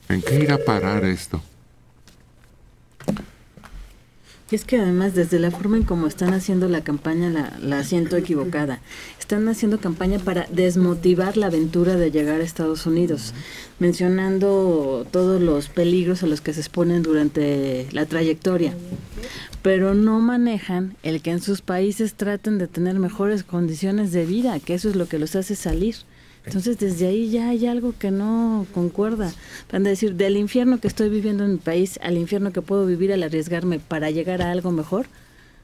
¿En qué irá a parar esto? Y es que además desde la forma en cómo están haciendo la campaña la siento equivocada. Están haciendo campaña para desmotivar la aventura de llegar a Estados Unidos, mencionando todos los peligros a los que se exponen durante la trayectoria, pero no manejan el que en sus países traten de tener mejores condiciones de vida, que eso es lo que los hace salir. Entonces desde ahí ya hay algo que no concuerda. Van a decir, del infierno que estoy viviendo en mi país al infierno que puedo vivir al arriesgarme para llegar a algo mejor,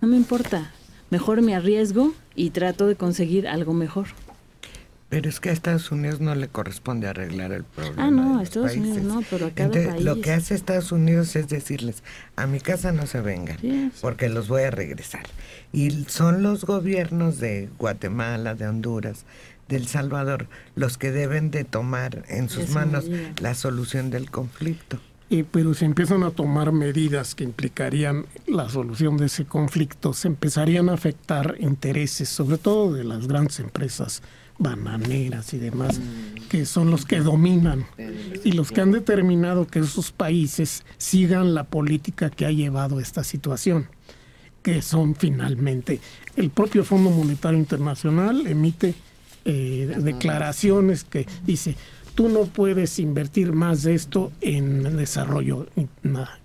no me importa. Mejor me arriesgo y trato de conseguir algo mejor. Pero es que a Estados Unidos no le corresponde arreglar el problema. Ah, no, a Estados Unidos no, pero a cada país. Lo que hace Estados Unidos es decirles, a mi casa no se vengan, sí, porque los voy a regresar. Y son los gobiernos de Guatemala, de Honduras, de El Salvador, los que deben de tomar en sus manos la solución del conflicto. Pero se empiezan a tomar medidas que implicarían la solución de ese conflicto, se empezarían a afectar intereses, sobre todo de las grandes empresas bananeras y demás, que son los que dominan y los que han determinado que esos países sigan la política que ha llevado a esta situación, que son finalmente el propio Fondo Monetario Internacional emite declaraciones que dice, tú no puedes invertir más de esto en desarrollo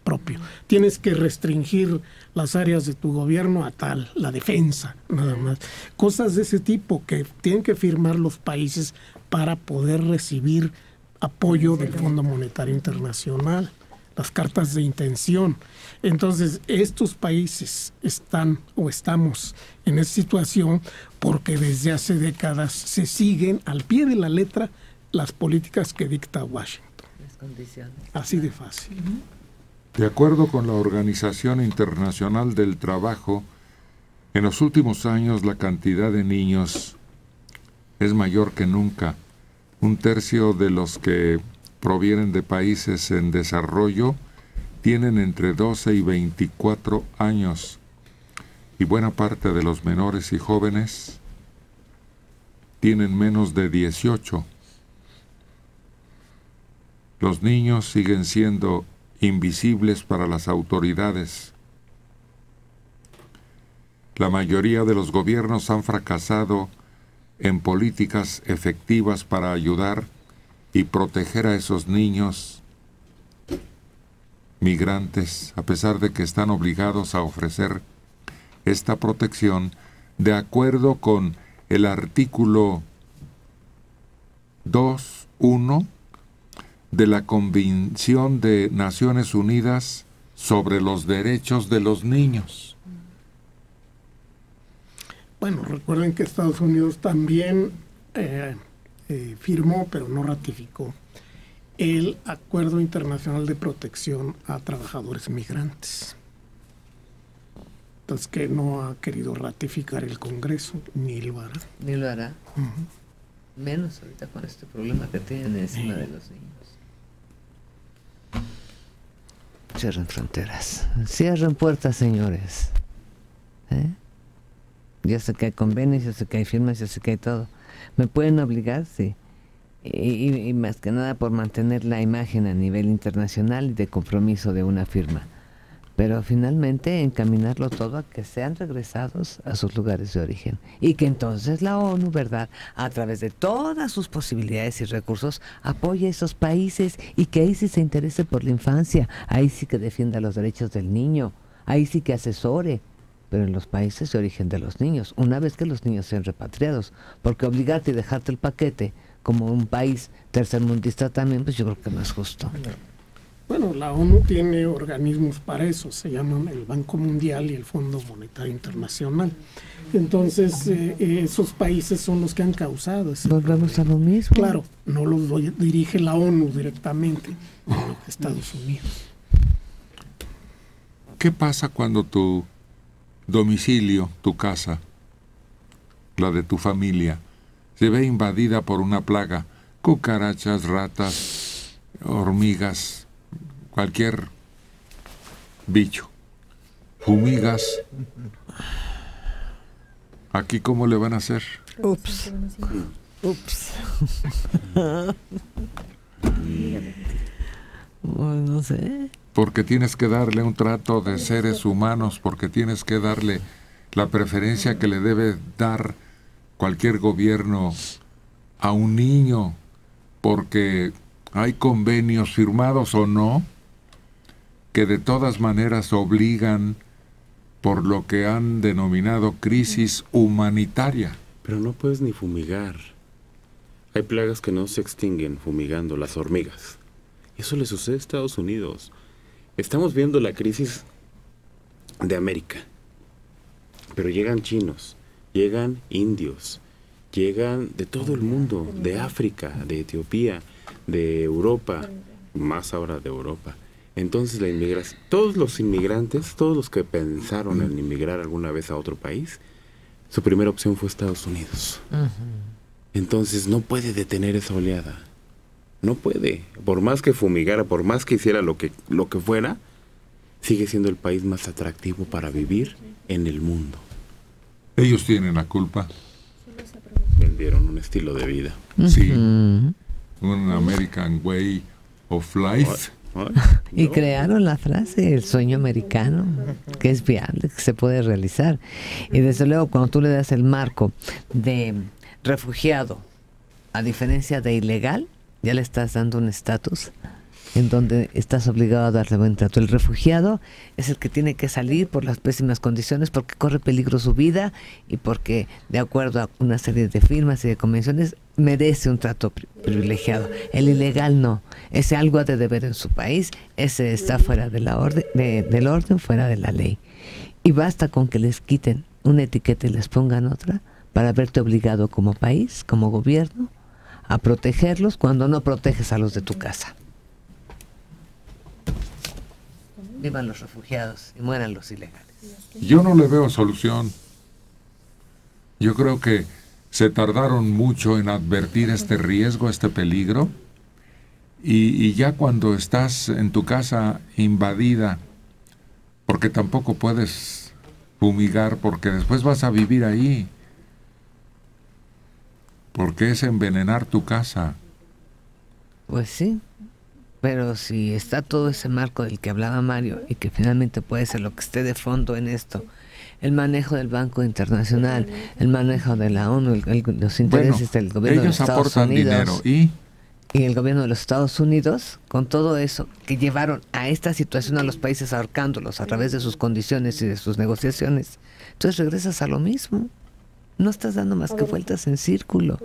propio. Tienes que restringir las áreas de tu gobierno a tal, la defensa, nada más. Cosas de ese tipo que tienen que firmar los países para poder recibir apoyo del Fondo Monetario Internacional, las cartas de intención. Entonces, estos países están o estamos en esa situación porque desde hace décadas se siguen al pie de la letra las políticas que dicta Washington. Las condiciones. Así de fácil. De acuerdo con la Organización Internacional del Trabajo, en los últimos años la cantidad de niños es mayor que nunca. 1/3 de los que provienen de países en desarrollo tienen entre 12 y 24 años y buena parte de los menores y jóvenes tienen menos de 18. Los niños siguen siendo invisibles para las autoridades. La mayoría de los gobiernos han fracasado en políticas efectivas para ayudar y proteger a esos niños migrantes, a pesar de que están obligados a ofrecer esta protección de acuerdo con el artículo 2.1 de la Convención de Naciones Unidas sobre los Derechos de los Niños. Bueno, recuerden que Estados Unidos también firmó, pero no ratificó, el Acuerdo Internacional de Protección a Trabajadores Migrantes. Entonces, que no ha querido ratificar el Congreso, ni lo hará. Ni lo hará. Menos ahorita con este problema que tienen encima de los niños. Cierren fronteras, cierren puertas, señores. Ya sé que hay convenios, ya sé que hay firmas, ya sé que hay todo. ¿Me pueden obligar? Sí. Y más que nada por mantener la imagen a nivel internacional y de compromiso de una firma. Pero finalmente encaminarlo todo a que sean regresados a sus lugares de origen. Y que entonces la ONU, ¿verdad?, a través de todas sus posibilidades y recursos, apoye a esos países y que ahí sí se interese por la infancia, ahí sí que defienda los derechos del niño, ahí sí que asesore, pero en los países de origen de los niños, una vez que los niños sean repatriados, porque obligarte y dejarte el paquete como un país tercermundista también, pues yo creo que no es justo. Bueno, la ONU tiene organismos para eso, se llaman el Banco Mundial y el Fondo Monetario Internacional. Entonces, esos países son los que han causado ese Volvemos problema. a lo mismo. Claro, no los dirige la ONU directamente, sino Estados Unidos. ¿Qué pasa cuando tu domicilio, tu casa, la de tu familia, se ve invadida por una plaga? Cucarachas, ratas, hormigas, cualquier bicho. Fumigas. ¿Aquí cómo le van a hacer? Ups. No sé. Porque tienes que darle un trato de seres humanos, porque tienes que darle la preferencia que le debe dar cualquier gobierno a un niño, porque hay convenios firmados o no, que de todas maneras obligan por lo que han denominado crisis humanitaria. Pero no puedes ni fumigar. Hay plagas que no se extinguen fumigando, las hormigas. Eso le sucede a Estados Unidos. Estamos viendo la crisis de América. Pero llegan chinos, llegan indios, llegan de todo el mundo, de África, de Etiopía, de Europa, más ahora de Europa. Entonces la inmigración, todos los inmigrantes, todos los que pensaron en inmigrar alguna vez a otro país, su primera opción fue Estados Unidos. Entonces no puede detener esa oleada. No puede. Por más que fumigara, por más que hiciera lo que fuera, sigue siendo el país más atractivo para vivir en el mundo. Ellos tienen la culpa. Vendieron un estilo de vida. Sí. Un American Way of Life. Y crearon la frase, el sueño americano, que es viable, que se puede realizar. Y desde luego, cuando tú le das el marco de refugiado, a diferencia de ilegal, ya le estás dando un estatus en donde estás obligado a darle buen trato. El refugiado es el que tiene que salir por las pésimas condiciones, porque corre peligro su vida y porque, de acuerdo a una serie de firmas y de convenciones, merece un trato privilegiado. El ilegal no. Ese algo ha de deber en su país, ese está fuera de la orden, del orden, fuera de la ley. Y basta con que les quiten una etiqueta y les pongan otra para verte obligado como país, como gobierno, a protegerlos cuando no proteges a los de tu casa. Vivan los refugiados y mueran los ilegales. Yo no le veo solución. Yo creo que se tardaron mucho en advertir este riesgo, este peligro, y ya cuando estás en tu casa invadida, porque tampoco puedes fumigar, porque después vas a vivir ahí, porque es envenenar tu casa. Pues sí. Pero si está todo ese marco del que hablaba Mario y que finalmente puede ser lo que esté de fondo en esto, el manejo del Banco Internacional, el manejo de la ONU, los intereses del gobierno de los Estados Unidos y el gobierno de los Estados Unidos, con todo eso que llevaron a esta situación a los países ahorcándolos a través de sus condiciones y de sus negociaciones, entonces regresas a lo mismo. No estás dando más que vueltas en círculo.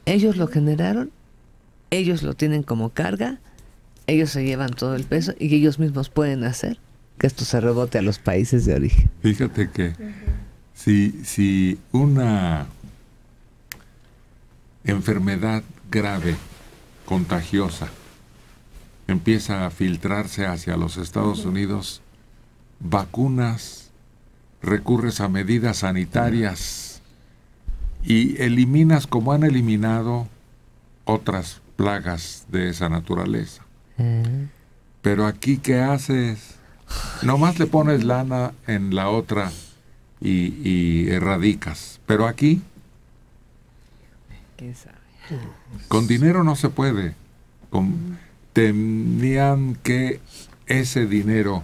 Ellos lo generaron, ellos lo tienen como carga, ellos se llevan todo el peso y ellos mismos pueden hacer que esto se rebote a los países de origen. Fíjate que si una enfermedad grave, contagiosa, empieza a filtrarse hacia los Estados Unidos, vacunas, recurres a medidas sanitarias y eliminas, como han eliminado otras plagas de esa naturaleza. Pero aquí, ¿qué haces? Nomás le pones lana en la otra y erradicas. Pero aquí, ¿quién sabe? Con dinero no se puede. Tenían que ese dinero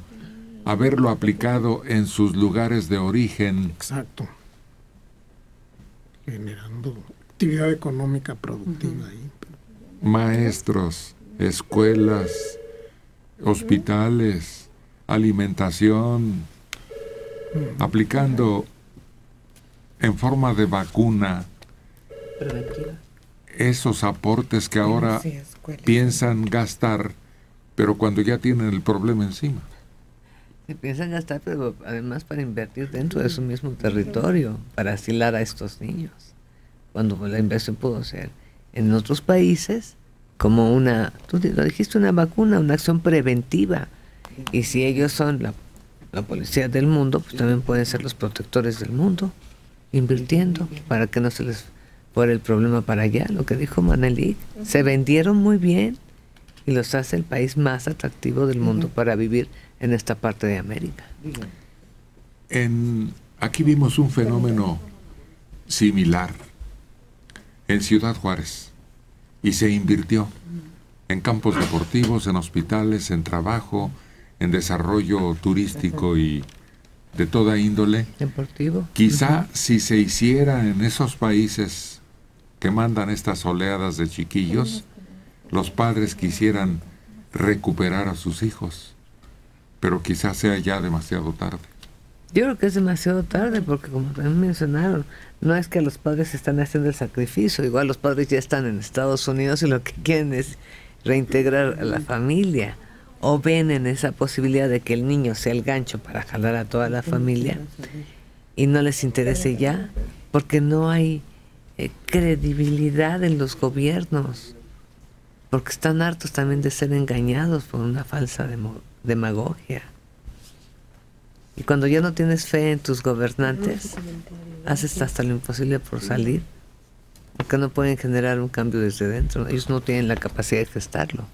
haberlo aplicado en sus lugares de origen. Exacto. Generando actividad económica productiva ahí. Maestros, escuelas, hospitales, alimentación, aplicando en forma de vacuna Preventiva. Esos aportes que ahora piensan gastar, pero cuando ya tienen el problema encima. Se piensan gastar, pero además para invertir dentro de su mismo territorio, para asilar a estos niños, cuando la inversión pudo ser en otros países como tú lo dijiste, una vacuna, una acción preventiva. Y si ellos son la policía del mundo, pues también pueden ser los protectores del mundo, invirtiendo para que no se les fuera el problema para allá. Lo que dijo Manelik, se vendieron muy bien y los hace el país más atractivo del mundo para vivir en esta parte de América. Aquí vimos un fenómeno similar en Ciudad Juárez y se invirtió en campos deportivos, en hospitales, en trabajo, en desarrollo turístico y de toda índole. Deportivo. Quizá si se hiciera en esos países que mandan estas oleadas de chiquillos, los padres quisieran recuperar a sus hijos, pero quizás sea ya demasiado tarde. Yo creo que es demasiado tarde porque, como también mencionaron, no es que los padres están haciendo el sacrificio, igual los padres ya están en Estados Unidos y lo que quieren es reintegrar a la familia, o ven en esa posibilidad de que el niño sea el gancho para jalar a toda la familia y no les interese ya, porque no hay credibilidad en los gobiernos, porque están hartos también de ser engañados por una falsa demagogia. Y cuando ya no tienes fe en tus gobernantes, haces hasta lo imposible por salir, porque no pueden generar un cambio desde dentro. Ellos no tienen la capacidad de gestarlo.